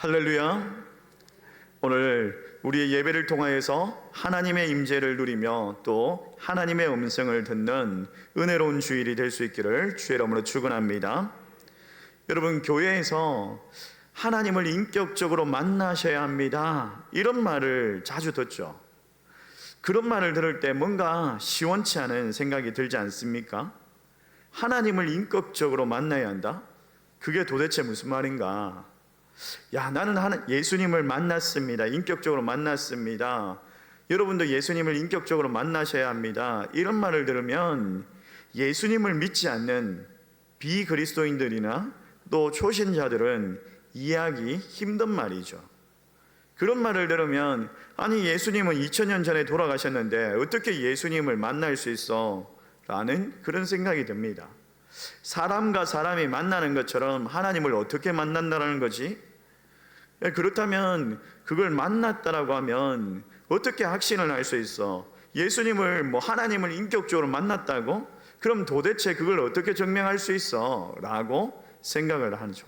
할렐루야. 오늘 우리의 예배를 통하여서 하나님의 임재를 누리며 또 하나님의 음성을 듣는 은혜로운 주일이 될 수 있기를 주의 이름으로 축원합니다. 여러분, 교회에서 하나님을 인격적으로 만나셔야 합니다, 이런 말을 자주 듣죠. 그런 말을 들을 때 뭔가 시원치 않은 생각이 들지 않습니까? 하나님을 인격적으로 만나야 한다? 그게 도대체 무슨 말인가? 야, 나는 예수님을 만났습니다, 인격적으로 만났습니다, 여러분도 예수님을 인격적으로 만나셔야 합니다, 이런 말을 들으면 예수님을 믿지 않는 비그리스도인들이나 또 초신자들은 이해하기 힘든 말이죠. 그런 말을 들으면, 아니 예수님은 2000년 전에 돌아가셨는데 어떻게 예수님을 만날 수 있어? 라는 그런 생각이 듭니다. 사람과 사람이 만나는 것처럼 하나님을 어떻게 만난다는 거지? 그렇다면 그걸 만났다라고 하면 어떻게 확신을 할 수 있어? 예수님을 하나님을 인격적으로 만났다고? 그럼 도대체 그걸 어떻게 증명할 수 있어? 라고 생각을 하죠.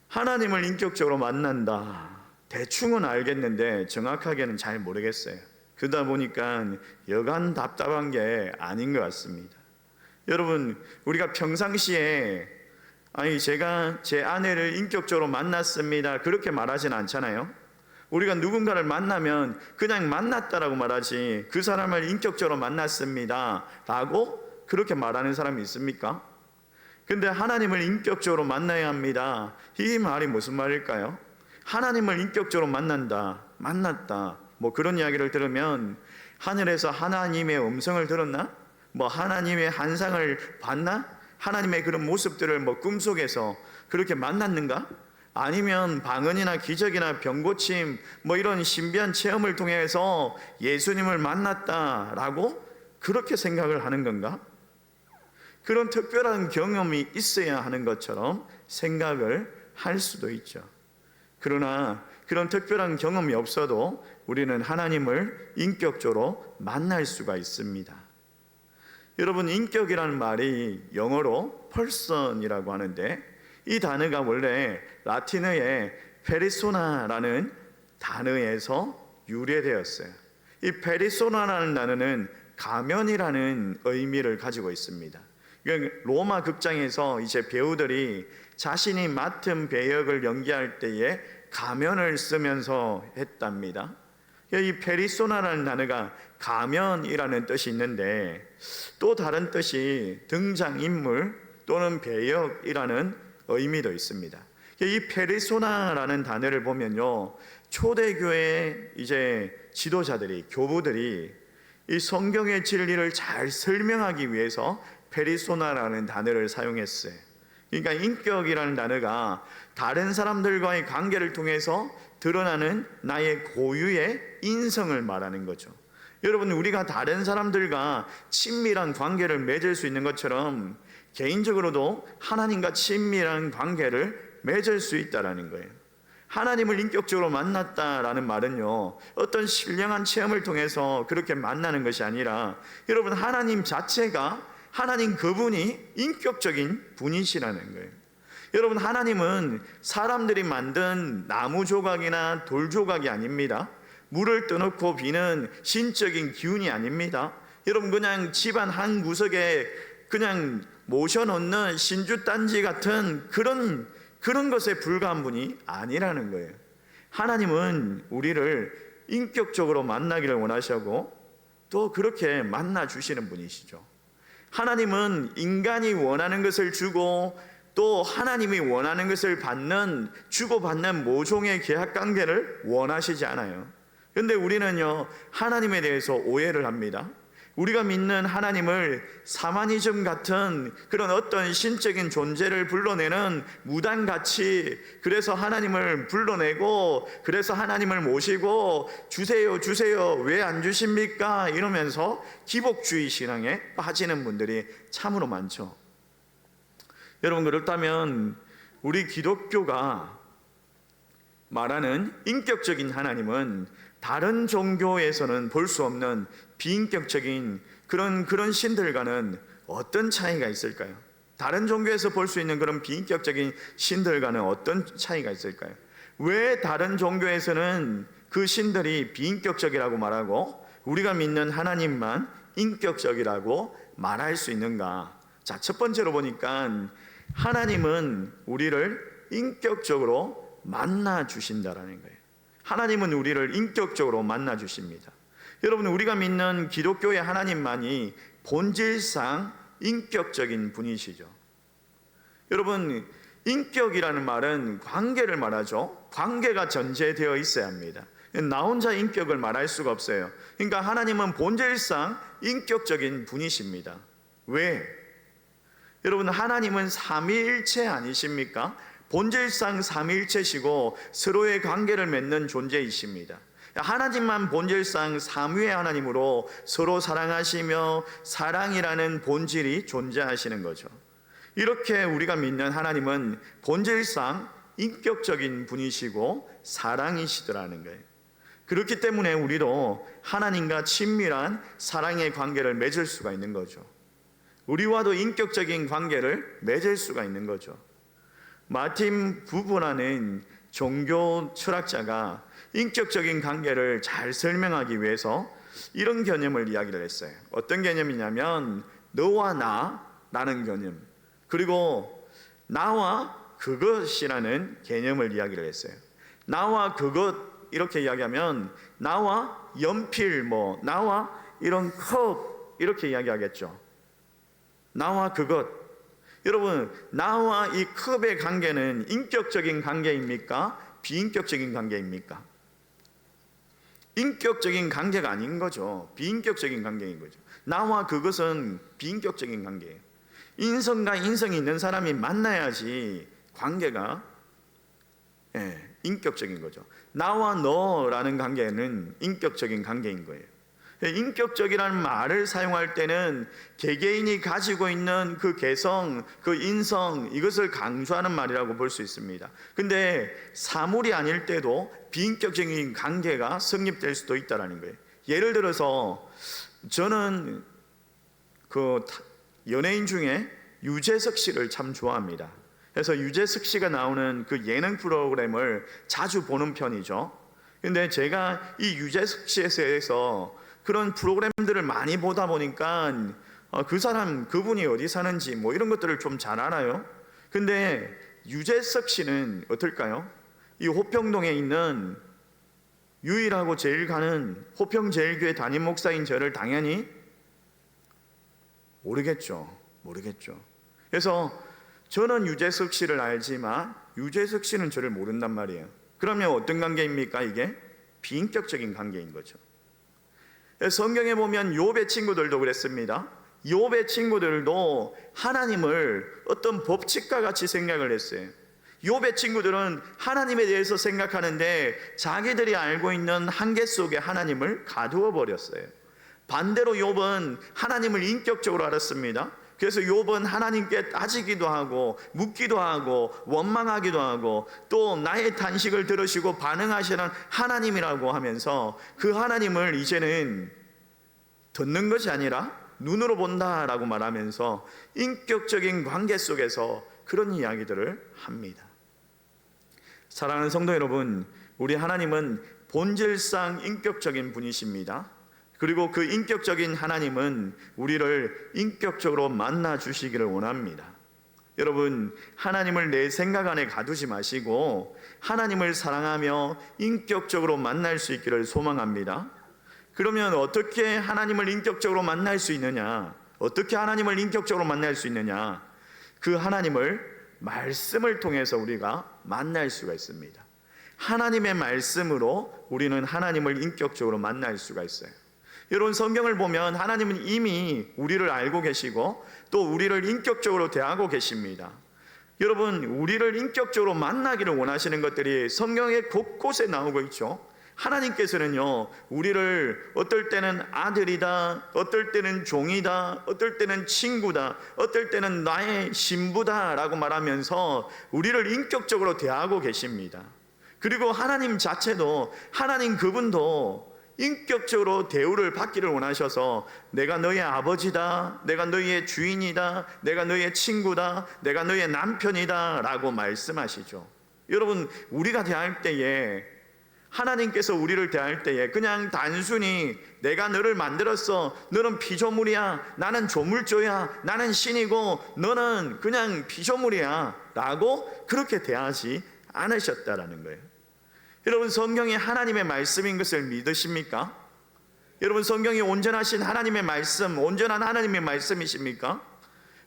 하나님을 인격적으로 만난다, 대충은 알겠는데 정확하게는 잘 모르겠어요. 그러다 보니까 여간 답답한 게 아닌 것 같습니다. 여러분, 우리가 평상시에 제가 제 아내를 인격적으로 만났습니다, 그렇게 말하진 않잖아요. 우리가 누군가를 만나면 그냥 만났다라고 말하지, 그 사람을 인격적으로 만났습니다 라고 그렇게 말하는 사람이 있습니까? 근데 하나님을 인격적으로 만나야 합니다, 이 말이 무슨 말일까요? 하나님을 인격적으로 만났다, 그런 이야기를 들으면 하늘에서 하나님의 음성을 들었나? 하나님의 환상을 봤나? 하나님의 그런 모습들을 꿈속에서 그렇게 만났는가? 아니면 방언이나 기적이나 병고침 이런 신비한 체험을 통해서 예수님을 만났다라고 그렇게 생각을 하는 건가? 그런 특별한 경험이 있어야 하는 것처럼 생각을 할 수도 있죠. 그러나 그런 특별한 경험이 없어도 우리는 하나님을 인격적으로 만날 수가 있습니다. 여러분, 인격이라는 말이 영어로 person이라고 하는데, 이 단어가 원래 라틴어의 페리소나라는 단어에서 유래되었어요. 이 페리소나라는 단어는 가면이라는 의미를 가지고 있습니다. 로마 극장에서 이제 배우들이 자신이 맡은 배역을 연기할 때에 가면을 쓰면서 했답니다. 이 페리소나라는 단어가 가면이라는 뜻이 있는데, 또 다른 뜻이 등장인물 또는 배역이라는 의미도 있습니다. 이 페리소나라는 단어를 보면요, 초대교회 이제 지도자들이, 교부들이 이 성경의 진리를 잘 설명하기 위해서 페리소나라는 단어를 사용했어요. 그러니까 인격이라는 단어가 다른 사람들과의 관계를 통해서 드러나는 나의 고유의 인성을 말하는 거죠. 여러분, 우리가 다른 사람들과 친밀한 관계를 맺을 수 있는 것처럼 개인적으로도 하나님과 친밀한 관계를 맺을 수 있다는 거예요. 하나님을 인격적으로 만났다라는 말은요, 어떤 신령한 체험을 통해서 그렇게 만나는 것이 아니라, 여러분, 하나님 자체가, 하나님 그분이 인격적인 분이시라는 거예요. 여러분, 하나님은 사람들이 만든 나무 조각이나 돌 조각이 아닙니다. 물을 떠넣고 비는 신적인 기운이 아닙니다. 여러분, 그냥 집안 한 구석에 그냥 모셔놓는 신주단지 같은 그런 것에 불과한 분이 아니라는 거예요. 하나님은 우리를 인격적으로 만나기를 원하시고 또 그렇게 만나주시는 분이시죠. 하나님은 인간이 원하는 것을 주고 또 하나님이 원하는 것을 주고받는 모종의 계약관계를 원하시지 않아요. 그런데 우리는요, 하나님에 대해서 오해를 합니다. 우리가 믿는 하나님을 사마니즘 같은 그런 어떤 신적인 존재를 불러내는 무당같이, 그래서 하나님을 불러내고 그래서 하나님을 모시고 주세요 왜 안 주십니까? 이러면서 기복주의 신앙에 빠지는 분들이 참으로 많죠. 여러분, 그렇다면 우리 기독교가 말하는 인격적인 하나님은 다른 종교에서는 볼 수 없는 비인격적인 그런 신들과는 어떤 차이가 있을까요? 다른 종교에서 볼 수 있는 그런 비인격적인 신들과는 어떤 차이가 있을까요? 왜 다른 종교에서는 그 신들이 비인격적이라고 말하고 우리가 믿는 하나님만 인격적이라고 말할 수 있는가? 자, 첫 번째로 보니까 하나님은 우리를 인격적으로 만나 주신다라는 거예요. 하나님은 우리를 인격적으로 만나 주십니다. 여러분, 우리가 믿는 기독교의 하나님만이 본질상 인격적인 분이시죠. 여러분, 인격이라는 말은 관계를 말하죠. 관계가 전제되어 있어야 합니다. 나 혼자 인격을 말할 수가 없어요. 그러니까 하나님은 본질상 인격적인 분이십니다. 왜? 여러분, 하나님은 삼위일체 아니십니까? 본질상 삼위일체시고 서로의 관계를 맺는 존재이십니다. 하나님만 본질상 삼위의 하나님으로 서로 사랑하시며 사랑이라는 본질이 존재하시는 거죠. 이렇게 우리가 믿는 하나님은 본질상 인격적인 분이시고 사랑이시더라는 거예요. 그렇기 때문에 우리도 하나님과 친밀한 사랑의 관계를 맺을 수가 있는 거죠. 우리와도 인격적인 관계를 맺을 수가 있는 거죠. 마틴 부부라는 종교 철학자가 인격적인 관계를 잘 설명하기 위해서 이런 개념을 이야기를 했어요. 어떤 개념이냐면 너와 나라는 개념, 그리고 나와 그것이라는 개념을 이야기를 했어요. 나와 그것 이렇게 이야기하면 나와 연필, 나와 이런 컵 이렇게 이야기하겠죠. 나와 그것. 여러분, 나와 이 컵의 관계는 인격적인 관계입니까? 비인격적인 관계입니까? 인격적인 관계가 아닌 거죠. 비인격적인 관계인 거죠. 나와 그것은 비인격적인 관계예요. 인성과 인성이 있는 사람이 만나야지 관계가 인격적인 거죠. 나와 너라는 관계는 인격적인 관계인 거예요. 인격적이라는 말을 사용할 때는 개개인이 가지고 있는 그 개성, 그 인성, 이것을 강조하는 말이라고 볼 수 있습니다. 근데 사물이 아닐 때도 비인격적인 관계가 성립될 수도 있다는 거예요. 예를 들어서 저는 그 연예인 중에 유재석 씨를 참 좋아합니다. 그래서 유재석 씨가 나오는 그 예능 프로그램을 자주 보는 편이죠. 근데 제가 이 유재석 씨에 대해서 그런 프로그램들을 많이 보다 보니까 그분이 어디 사는지 이런 것들을 좀 잘 알아요. 근데 유재석 씨는 어떨까요? 이 호평동에 있는 유일하고 제일 가는 호평제일교회 담임 목사인 저를 당연히 모르겠죠. 그래서 저는 유재석 씨를 알지만 유재석 씨는 저를 모른단 말이에요. 그러면 어떤 관계입니까? 이게 비인격적인 관계인 거죠. 성경에 보면 욥의 친구들도 그랬습니다. 욥의 친구들도 하나님을 어떤 법칙과 같이 생각을 했어요. 욥의 친구들은 하나님에 대해서 생각하는데 자기들이 알고 있는 한계 속에 하나님을 가두어 버렸어요. 반대로 욥은 하나님을 인격적으로 알았습니다. 그래서 욥은 하나님께 따지기도 하고 묻기도 하고 원망하기도 하고 또 나의 탄식을 들으시고 반응하시는 하나님이라고 하면서 그 하나님을 이제는 듣는 것이 아니라 눈으로 본다라고 말하면서 인격적인 관계 속에서 그런 이야기들을 합니다. 사랑하는 성도 여러분, 우리 하나님은 본질상 인격적인 분이십니다. 그리고 그 인격적인 하나님은 우리를 인격적으로 만나 주시기를 원합니다. 여러분, 하나님을 내 생각 안에 가두지 마시고 하나님을 사랑하며 인격적으로 만날 수 있기를 소망합니다. 그러면 어떻게 하나님을 인격적으로 만날 수 있느냐? 어떻게 하나님을 인격적으로 만날 수 있느냐? 그 하나님을 말씀을 통해서 우리가 만날 수가 있습니다. 하나님의 말씀으로 우리는 하나님을 인격적으로 만날 수가 있어요. 여러분, 성경을 보면 하나님은 이미 우리를 알고 계시고 또 우리를 인격적으로 대하고 계십니다. 여러분, 우리를 인격적으로 만나기를 원하시는 것들이 성경의 곳곳에 나오고 있죠. 하나님께서는요, 우리를 어떨 때는 아들이다, 어떨 때는 종이다, 어떨 때는 친구다, 어떨 때는 나의 신부다 라고 말하면서 우리를 인격적으로 대하고 계십니다. 그리고 하나님 자체도, 하나님 그분도 인격적으로 대우를 받기를 원하셔서 내가 너의 아버지다, 내가 너의 주인이다, 내가 너의 친구다, 내가 너의 남편이다 라고 말씀하시죠. 여러분, 우리가 대할 때에, 하나님께서 우리를 대할 때에 그냥 단순히 내가 너를 만들었어, 너는 피조물이야, 나는 조물조야, 나는 신이고 너는 그냥 피조물이야 라고 그렇게 대하지 않으셨다라는 거예요. 여러분, 성경이 하나님의 말씀인 것을 믿으십니까? 여러분, 성경이 온전하신 하나님의 말씀, 온전한 하나님의 말씀이십니까?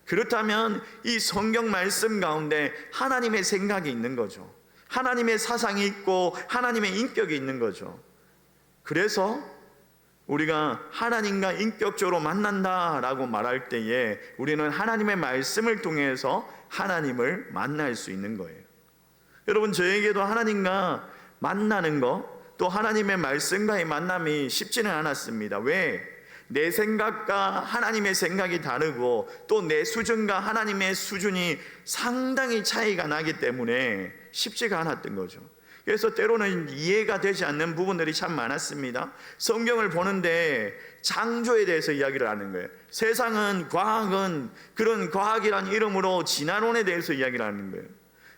그렇다면 이 성경 말씀 가운데 하나님의 생각이 있는 거죠. 하나님의 사상이 있고 하나님의 인격이 있는 거죠. 그래서 우리가 하나님과 인격적으로 만난다라고 말할 때에 우리는 하나님의 말씀을 통해서 하나님을 만날 수 있는 거예요. 여러분, 저에게도 하나님과 만나는 것, 또 하나님의 말씀과의 만남이 쉽지는 않았습니다. 왜? 내 생각과 하나님의 생각이 다르고 또 내 수준과 하나님의 수준이 상당히 차이가 나기 때문에 쉽지가 않았던 거죠. 그래서 때로는 이해가 되지 않는 부분들이 참 많았습니다. 성경을 보는데 창조에 대해서 이야기를 하는 거예요. 세상은, 과학은 그런 과학이란 이름으로 진화론에 대해서 이야기를 하는 거예요.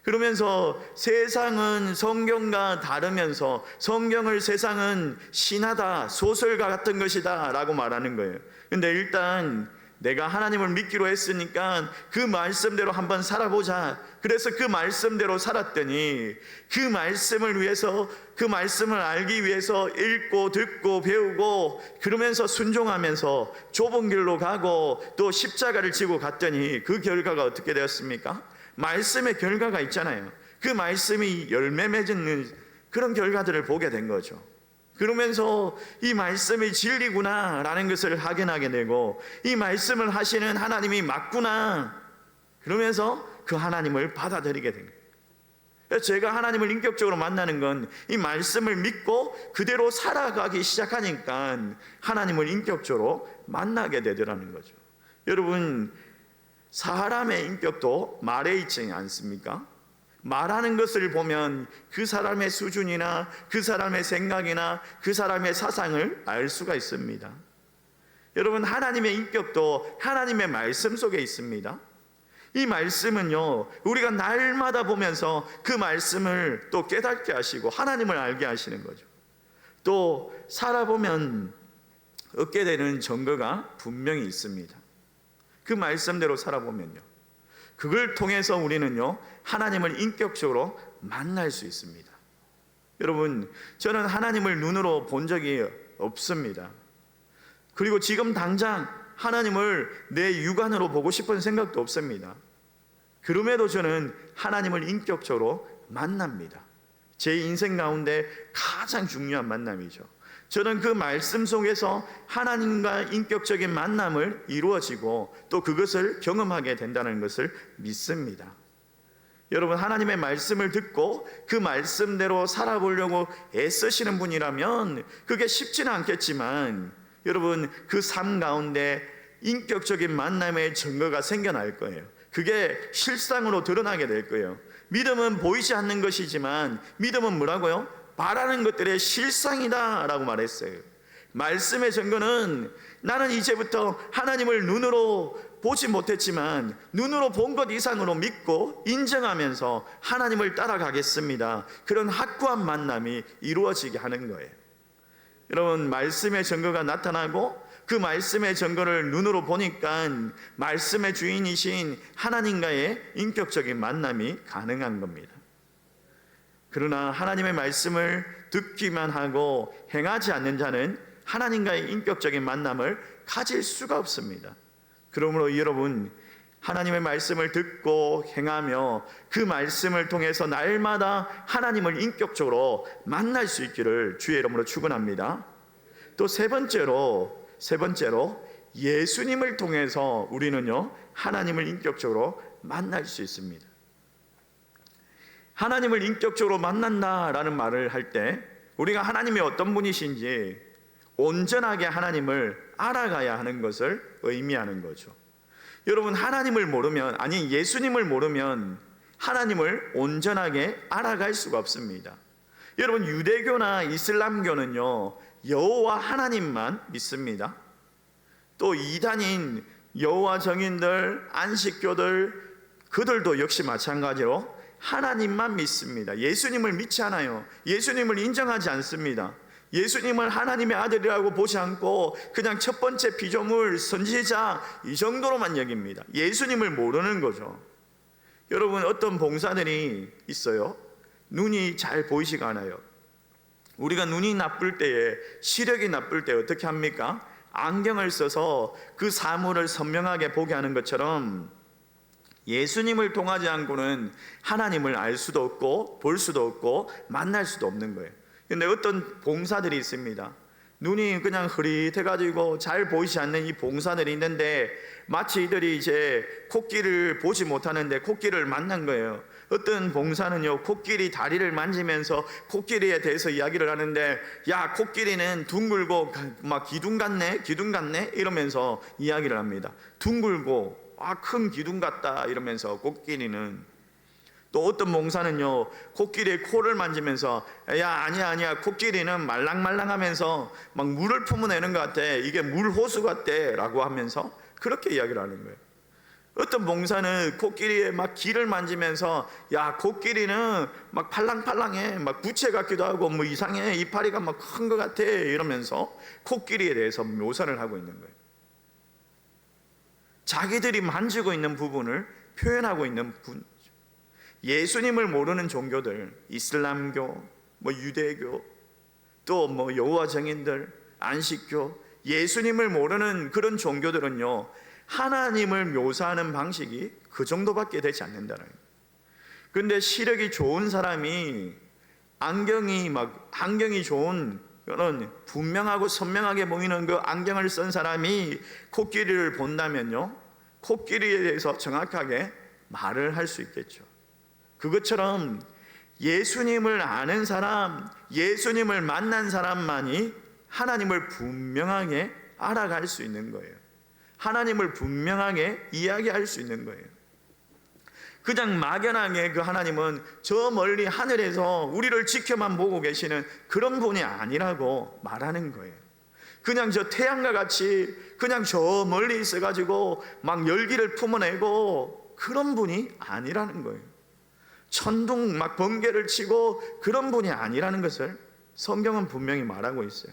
그러면서 세상은 성경과 다르면서 성경을 세상은 신화다, 소설과 같은 것이다 라고 말하는 거예요. 근데 일단 내가 하나님을 믿기로 했으니까 그 말씀대로 한번 살아보자. 그래서 그 말씀대로 살았더니 그 말씀을 위해서, 그 말씀을 알기 위해서 읽고 듣고 배우고 그러면서 순종하면서 좁은 길로 가고 또 십자가를 지고 갔더니 그 결과가 어떻게 되었습니까? 말씀의 결과가 있잖아요. 그 말씀이 열매 맺는 그런 결과들을 보게 된 거죠. 그러면서 이 말씀이 진리구나 라는 것을 확인하게 되고, 이 말씀을 하시는 하나님이 맞구나, 그러면서 그 하나님을 받아들이게 된 거예요. 제가 하나님을 인격적으로 만나는 건 이 말씀을 믿고 그대로 살아가기 시작하니까 하나님을 인격적으로 만나게 되더라는 거죠. 여러분, 사람의 인격도 말에 있지 않습니까? 말하는 것을 보면 그 사람의 수준이나 그 사람의 생각이나 그 사람의 사상을 알 수가 있습니다. 여러분, 하나님의 인격도 하나님의 말씀 속에 있습니다. 이 말씀은요, 우리가 날마다 보면서 그 말씀을 또 깨닫게 하시고 하나님을 알게 하시는 거죠. 또 살아보면 얻게 되는 증거가 분명히 있습니다. 그 말씀대로 살아보면요, 그걸 통해서 우리는요 하나님을 인격적으로 만날 수 있습니다. 여러분, 저는 하나님을 눈으로 본 적이 없습니다. 그리고 지금 당장 하나님을 내 육안으로 보고 싶은 생각도 없습니다. 그럼에도 저는 하나님을 인격적으로 만납니다. 제 인생 가운데 가장 중요한 만남이죠. 저는 그 말씀 속에서 하나님과 인격적인 만남을 이루어지고 또 그것을 경험하게 된다는 것을 믿습니다. 여러분, 하나님의 말씀을 듣고 그 말씀대로 살아보려고 애쓰시는 분이라면 그게 쉽지는 않겠지만, 여러분, 그 삶 가운데 인격적인 만남의 증거가 생겨날 거예요. 그게 실상으로 드러나게 될 거예요. 믿음은 보이지 않는 것이지만 믿음은 뭐라고요? 바라는 것들의 실상이다 라고 말했어요. 말씀의 증거는 나는 이제부터 하나님을 눈으로 보지 못했지만 눈으로 본 것 이상으로 믿고 인정하면서 하나님을 따라가겠습니다, 그런 확고한 만남이 이루어지게 하는 거예요. 여러분, 말씀의 증거가 나타나고 그 말씀의 증거를 눈으로 보니까 말씀의 주인이신 하나님과의 인격적인 만남이 가능한 겁니다. 그러나 하나님의 말씀을 듣기만 하고 행하지 않는 자는 하나님과의 인격적인 만남을 가질 수가 없습니다. 그러므로 여러분, 하나님의 말씀을 듣고 행하며 그 말씀을 통해서 날마다 하나님을 인격적으로 만날 수 있기를 주의 이름으로 축원합니다. 또 세 번째로 예수님을 통해서 우리는요 하나님을 인격적으로 만날 수 있습니다. 하나님을 인격적으로 만난다라는 말을 할 때 우리가 하나님이 어떤 분이신지 온전하게 하나님을 알아가야 하는 것을 의미하는 거죠. 여러분, 하나님을 모르면, 아니 예수님을 모르면 하나님을 온전하게 알아갈 수가 없습니다. 여러분, 유대교나 이슬람교는요, 여호와 하나님만 믿습니다. 또 이단인 여호와 정인들, 안식교들, 그들도 역시 마찬가지로 하나님만 믿습니다. 예수님을 믿지 않아요. 예수님을 인정하지 않습니다. 예수님을 하나님의 아들이라고 보지 않고 그냥 첫 번째 피조물, 선지자, 이 정도로만 여깁니다. 예수님을 모르는 거죠. 여러분, 어떤 봉사들이 있어요. 눈이 잘 보이지가 않아요. 우리가 눈이 나쁠 때에, 시력이 나쁠 때 어떻게 합니까? 안경을 써서 그 사물을 선명하게 보게 하는 것처럼 예수님을 통하지 않고는 하나님을 알 수도 없고 볼 수도 없고 만날 수도 없는 거예요. 근데 어떤 봉사들이 있습니다. 눈이 그냥 흐릿해가지고 잘 보이지 않는 이 봉사들이 있는데, 마치 이들이 이제 코끼리를 보지 못하는데 코끼리를 만난 거예요. 어떤 봉사는요, 코끼리 다리를 만지면서 코끼리에 대해서 이야기를 하는데, 야, 코끼리는 둥글고 막 기둥 같네 이러면서 이야기를 합니다. 둥글고 큰 기둥 같다 이러면서 코끼리는. 또 어떤 봉사는요, 코끼리의 코를 만지면서, 야, 아니야 코끼리는 말랑말랑하면서 막 물을 품어내는 것 같아, 이게 물 호수 같대 라고 하면서 그렇게 이야기를 하는 거예요. 어떤 봉사는 코끼리의 막 귀를 만지면서, 야, 코끼리는 막 팔랑팔랑해, 막 부채 같기도 하고 뭐 이상해, 이파리가 막 큰 것 같아 이러면서 코끼리에 대해서 묘사를 하고 있는 거예요. 자기들이 만지고 있는 부분을 표현하고 있는 분. 예수님을 모르는 종교들, 이슬람교, 뭐 유대교, 또 뭐 여호와 정인들, 안식교, 예수님을 모르는 그런 종교들은요, 하나님을 묘사하는 방식이 그 정도밖에 되지 않는다는 거예요. 근데 시력이 좋은 사람이 안경이 좋은 그런 분명하고 선명하게 보이는 그 안경을 쓴 사람이 코끼리를 본다면요, 코끼리에 대해서 정확하게 말을 할 수 있겠죠. 그것처럼 예수님을 아는 사람, 예수님을 만난 사람만이 하나님을 분명하게 알아갈 수 있는 거예요. 하나님을 분명하게 이야기할 수 있는 거예요. 그냥 막연하게 그 하나님은 저 멀리 하늘에서 우리를 지켜만 보고 계시는 그런 분이 아니라고 말하는 거예요. 그냥 저 태양과 같이 그냥 저 멀리 있어가지고 막 열기를 품어내고 그런 분이 아니라는 거예요. 천둥 막 번개를 치고 그런 분이 아니라는 것을 성경은 분명히 말하고 있어요.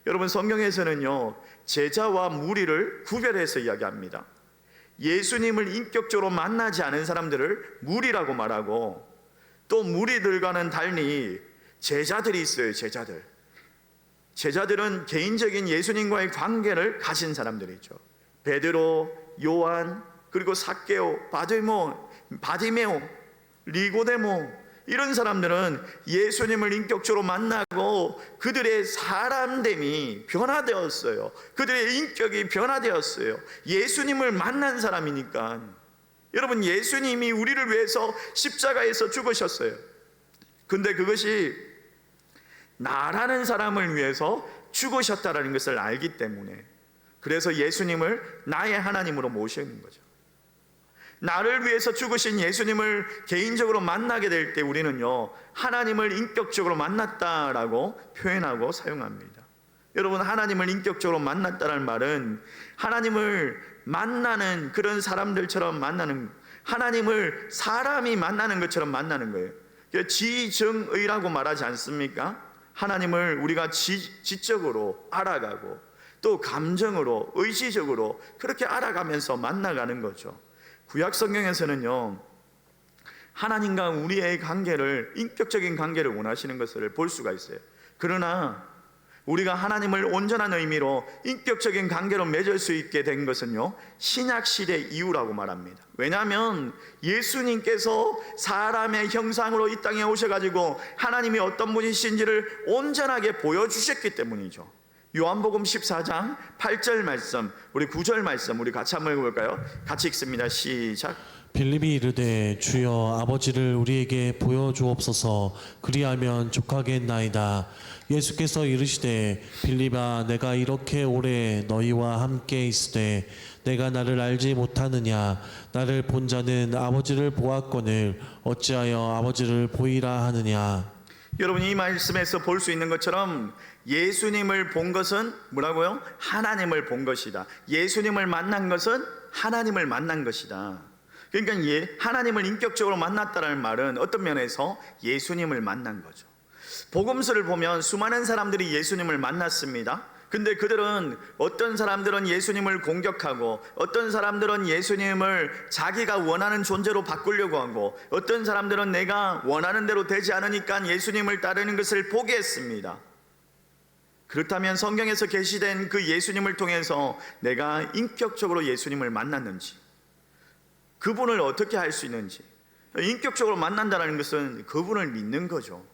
여러분, 성경에서는요, 제자와 무리를 구별해서 이야기합니다. 예수님을 인격적으로 만나지 않은 사람들을 무리라고 말하고, 또 무리들과는 달리 제자들이 있어요. 제자들은 개인적인 예수님과의 관계를 가진 사람들이죠. 베드로, 요한, 그리고 삭개오, 바디메오, 니고데모, 이런 사람들은 예수님을 인격적으로 만나고 그들의 사람됨이 변화되었어요. 그들의 인격이 변화되었어요. 예수님을 만난 사람이니까. 여러분, 예수님이 우리를 위해서 십자가에서 죽으셨어요. 근데 그것이 나라는 사람을 위해서 죽으셨다는 것을 알기 때문에, 그래서 예수님을 나의 하나님으로 모시는 거죠. 나를 위해서 죽으신 예수님을 개인적으로 만나게 될 때 우리는요, 하나님을 인격적으로 만났다라고 표현하고 사용합니다. 여러분, 하나님을 인격적으로 만났다는 말은 하나님을 만나는 그런 사람들처럼 만나는, 하나님을 사람이 만나는 것처럼 만나는 거예요. 지정의라고 말하지 않습니까? 하나님을 우리가 지적으로 알아가고 또 감정으로, 의지적으로 그렇게 알아가면서 만나가는 거죠. 구약 성경에서는요, 하나님과 우리의 관계를, 인격적인 관계를 원하시는 것을 볼 수가 있어요. 그러나 우리가 하나님을 온전한 의미로 인격적인 관계로 맺을 수 있게 된 것은요, 신약 시대 이후라고 말합니다. 왜냐하면 예수님께서 사람의 형상으로 이 땅에 오셔가지고 하나님이 어떤 분이신지를 온전하게 보여주셨기 때문이죠. 요한복음 14장 8절 말씀, 우리 9절 말씀 우리 같이 한번 읽어볼까요? 같이 읽습니다. 시작. 빌립이 이르되 주여 아버지를 우리에게 보여주옵소서, 그리하면 족하겠나이다. 예수께서 이르시되 빌립아, 내가 이렇게 오래 너희와 함께 있으되 내가 나를 알지 못하느냐? 나를 본 자는 아버지를 보았거늘 어찌하여 아버지를 보이라 하느냐? 여러분, 이 말씀에서 볼 수 있는 것처럼 예수님을 본 것은 뭐라고요? 하나님을 본 것이다. 예수님을 만난 것은 하나님을 만난 것이다. 그러니까 하나님을 인격적으로 만났다는 말은 어떤 면에서 예수님을 만난 거죠. 복음서를 보면 수많은 사람들이 예수님을 만났습니다. 근데 그들은, 어떤 사람들은 예수님을 공격하고, 어떤 사람들은 예수님을 자기가 원하는 존재로 바꾸려고 하고, 어떤 사람들은 내가 원하는 대로 되지 않으니까 예수님을 따르는 것을 포기했습니다. 그렇다면 성경에서 계시된 그 예수님을 통해서 내가 인격적으로 예수님을 만났는지, 그분을 어떻게 할 수 있는지, 인격적으로 만난다는 것은 그분을 믿는 거죠.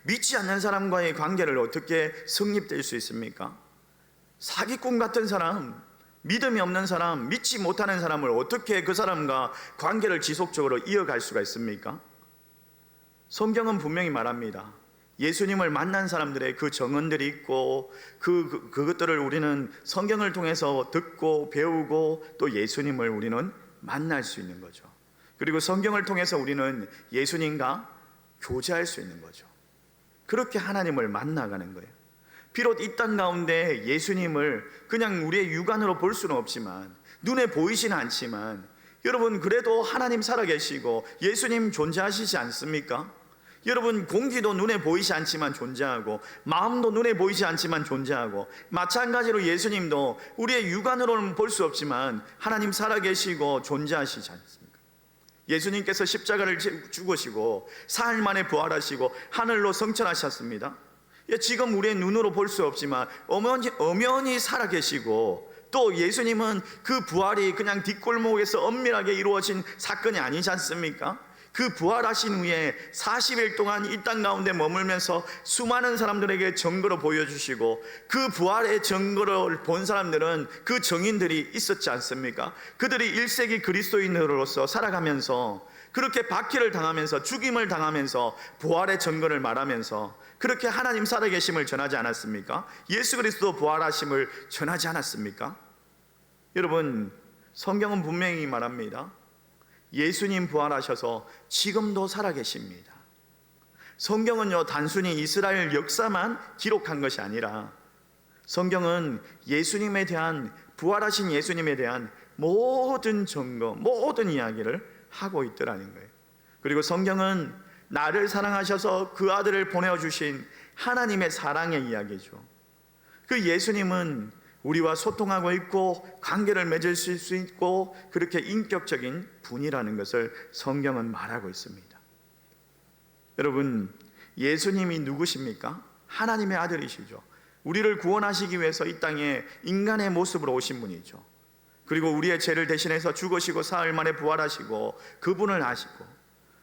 믿지 않는 사람과의 관계를 어떻게 성립될 수 있습니까? 사기꾼 같은 사람, 믿음이 없는 사람, 믿지 못하는 사람을 어떻게 그 사람과 관계를 지속적으로 이어갈 수가 있습니까? 성경은 분명히 말합니다. 예수님을 만난 사람들의 그 정언들이 있고, 그것들을 우리는 성경을 통해서 듣고 배우고, 또 예수님을 우리는 만날 수 있는 거죠. 그리고 성경을 통해서 우리는 예수님과 교제할 수 있는 거죠. 그렇게 하나님을 만나가는 거예요. 비록 이 땅 가운데 예수님을 그냥 우리의 육안으로 볼 수는 없지만, 눈에 보이지는 않지만, 여러분, 그래도 하나님 살아계시고 예수님 존재하시지 않습니까? 여러분, 공기도 눈에 보이지 않지만 존재하고, 마음도 눈에 보이지 않지만 존재하고, 마찬가지로 예수님도 우리의 육안으로는 볼 수 없지만 하나님 살아계시고 존재하시지 않습니까? 예수님께서 십자가를 죽으시고 사흘 만에 부활하시고 하늘로 승천하셨습니다. 지금 우리의 눈으로 볼 수 없지만 엄연히 살아계시고, 또 예수님은 그 부활이 그냥 뒷골목에서 엄밀하게 이루어진 사건이 아니지 않습니까? 그 부활하신 후에 40일 동안 이 땅 가운데 머물면서 수많은 사람들에게 증거로 보여주시고, 그 부활의 증거를 본 사람들은 그 증인들이 있었지 않습니까? 그들이 1세기 그리스도인으로서 살아가면서 그렇게 박해를 당하면서 죽임을 당하면서 부활의 증거를 말하면서 그렇게 하나님 살아계심을 전하지 않았습니까? 예수 그리스도 부활하심을 전하지 않았습니까? 여러분, 성경은 분명히 말합니다. 예수님 부활하셔서 지금도 살아계십니다. 성경은요, 단순히 이스라엘 역사만 기록한 것이 아니라 성경은 예수님에 대한, 부활하신 예수님에 대한 모든 증거, 모든 이야기를 하고 있더라는 거예요. 그리고 성경은 나를 사랑하셔서 그 아들을 보내주신 하나님의 사랑의 이야기죠. 그 예수님은 우리와 소통하고 있고 관계를 맺을 수 있고 그렇게 인격적인 분이라는 것을 성경은 말하고 있습니다. 여러분, 예수님이 누구십니까? 하나님의 아들이시죠. 우리를 구원하시기 위해서 이 땅에 인간의 모습으로 오신 분이죠. 그리고 우리의 죄를 대신해서 죽으시고 사흘 만에 부활하시고, 그분을 아시고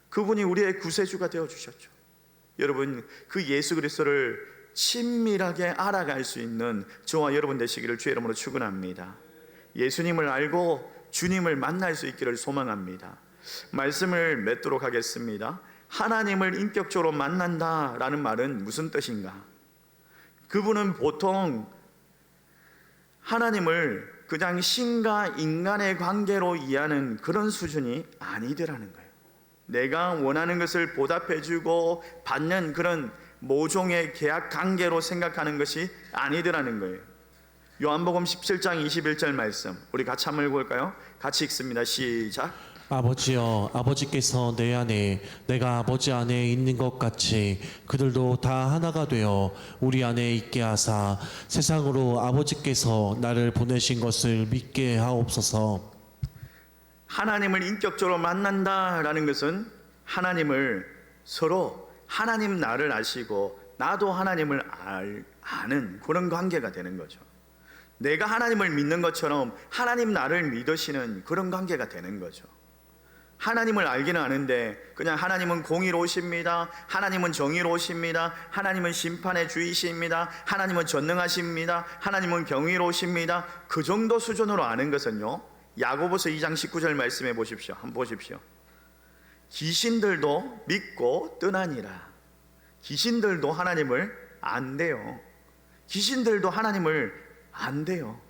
그분이 우리의 구세주가 되어주셨죠. 여러분, 그 예수 그리스도를 친밀하게 알아갈 수 있는 저와 여러분 되시기를 주의 이름으로 축원합니다. 예수님을 알고 주님을 만날 수 있기를 소망합니다. 말씀을 맺도록 하겠습니다. 하나님을 인격적으로 만난다라는 말은 무슨 뜻인가? 그분은 보통 하나님을 그냥 신과 인간의 관계로 이해하는 그런 수준이 아니더라는 거예요. 내가 원하는 것을 보답해주고 받는 그런 모종의 계약 관계로 생각하는 것이 아니더라는 거예요. 요한복음 17장 21절 말씀 우리 같이 한번 읽어볼까요? 같이 읽습니다. 시작. 아버지여, 아버지께서 내 안에 내가 아버지 안에 있는 것 같이 그들도 다 하나가 되어 우리 안에 있게 하사 세상으로 아버지께서 나를 보내신 것을 믿게 하옵소서. 하나님을 인격적으로 만난다라는 것은 하나님을 서로, 하나님 나를 아시고 나도 하나님을 아는 그런 관계가 되는 거죠. 내가 하나님을 믿는 것처럼 하나님 나를 믿으시는 그런 관계가 되는 거죠. 하나님을 알기는 아는데 그냥 하나님은 공의로우십니다, 하나님은 정의로우십니다, 하나님은 심판의 주이십니다, 하나님은 전능하십니다, 하나님은 경이로우십니다, 그 정도 수준으로 아는 것은요, 야고보서 2장 19절 말씀해 보십시오. 한번 보십시오. 귀신들도 믿고 떠나니라. 귀신들도 하나님을 안대요. 귀신들도 하나님을 안대요.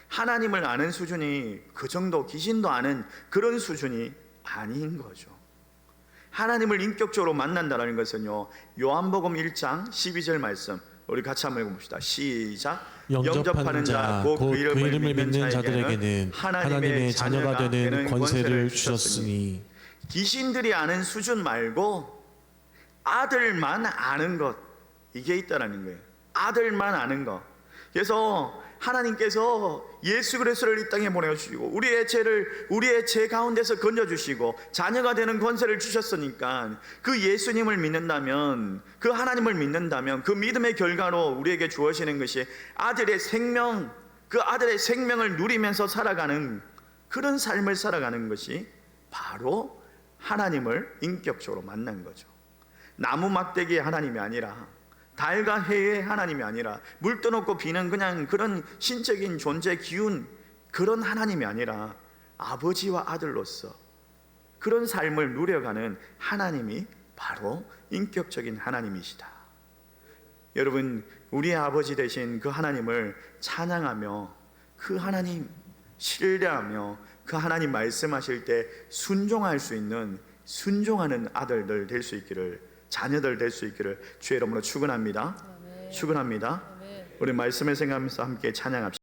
하나님을 아는 수준이 그 정도, 귀신도 아는 그런 수준이 아닌 거죠. 하나님을 인격적으로 만난다는 것은요, 요한복음 1장 12절 말씀 우리 같이 한번 읽어봅시다. 시작. 영접하는 자 곧 그 이름을 믿는 자들에게는 하나님의 자녀가 되는 권세를 주셨으니. 귀신들이 아는 수준 말고 아들만 아는 것, 이게 있다라는 거예요. 아들만 아는 것. 그래서 하나님께서 예수 그리스도를 이 땅에 보내주시고 우리의 죄 가운데서 건져주시고 자녀가 되는 권세를 주셨으니까 그 예수님을 믿는다면, 그 하나님을 믿는다면 그 믿음의 결과로 우리에게 주어지는 것이 아들의 생명, 그 아들의 생명을 누리면서 살아가는 그런 삶을 살아가는 것이 바로 하나님을 인격적으로 만난 거죠. 나무 막대기의 하나님이 아니라, 달과 해의 하나님이 아니라, 물 떠놓고 비는 그냥 그런 신적인 존재 기운, 그런 하나님이 아니라 아버지와 아들로서 그런 삶을 누려가는 하나님이 바로 인격적인 하나님이시다. 여러분, 우리의 아버지 되신 그 하나님을 찬양하며 그 하나님 신뢰하며 그 하나님 말씀하실 때 순종할 수 있는 순종하는 아들들 될 수 있기를, 자녀들 될 수 있기를 주의 이름으로 축원합니다. 축원합니다. 우리 말씀을 생각하면서 함께 찬양합시다.